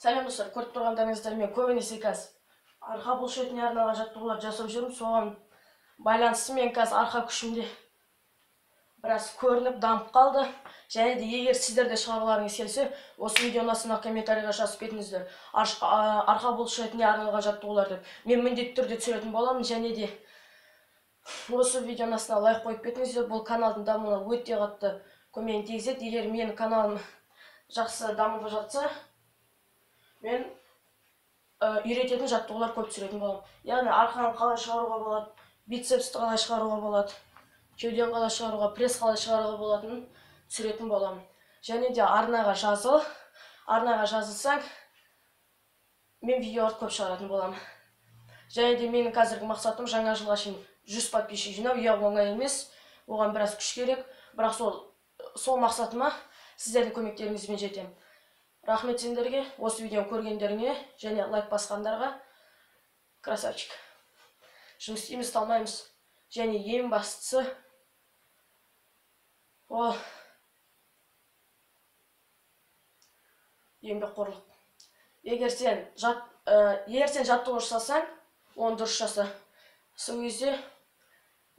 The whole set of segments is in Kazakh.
Сәлем достар, көріп тұрғандарыңыздар, мен көбінесе қазір арқа бұлшетіне арналған жаттығулар жасап жүрмін. Соған байланысты мен қазір арқа күшімде біраз көрініп дамып қалды. Және де егер сіздерде шығаруларыңыз келсе, осы видеоның астына комментарийға жазып кетіңіздер. Арқа бұлшетіне арналған жаттығулар деп. Мен міндетті түрде түсіретін боламын. Және де осы видеоның астына лайк қойып кетіңіздер. Бұл каналдың дамуына өте қатты көмегін тигізеді. Егер менің каналым жақсы дамып жатса, мен үйрететін жаттығулар көп түсіретін боламын. Яғни арқаны қалай шығаруға болады, бицепсті қалай шығаруға болады, кеудені қалай шығаруға, пресс қалай шығаруға болатынын түсіретін боламын. Және де арнаға жазылсаң, мен видеоларды көп шығаратын боламын. Және де менің қазіргі мақсатым жаңа жылға шейін 100 подписчик жинау. Оңай емес, оған біраз күш керек, бірақ сол мақсатыма сіздердің көмектеріңізбен жетемін. Рахмет сендерге, осы видеоны көргендеріңе және лайк басқандарға. Красавчик. Жұмыс істейміз, талмаймыз. Және ең бастысы ол еңбекқорлық. Егер сен жаттығу жасасаң, оны дұрыс жаса. Сол кезде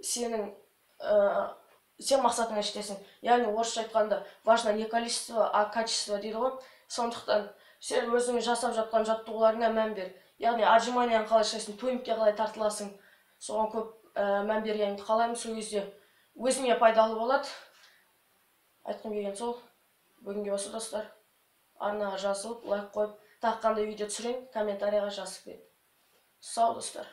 сен мақсатыңа жетесің. Яғни орысша айтқанда важно не количество, а качество дейді ғой. Сондықтан сен өзің жасап жатқан жаттығуларыңа мән бер. Яғни отжиманияны қалай жасайсың, төнікке қалай тартыласың, соған көп мән бергеніңді қалаймын. Сол кезде өзіңе пайдалы болады. Айтқым келген сол. Бүгінге осы достар. Арнаға жазылып, лайк қойып, тағы қандай видео түсірейін, комментарийға жазып кет. Сау достар.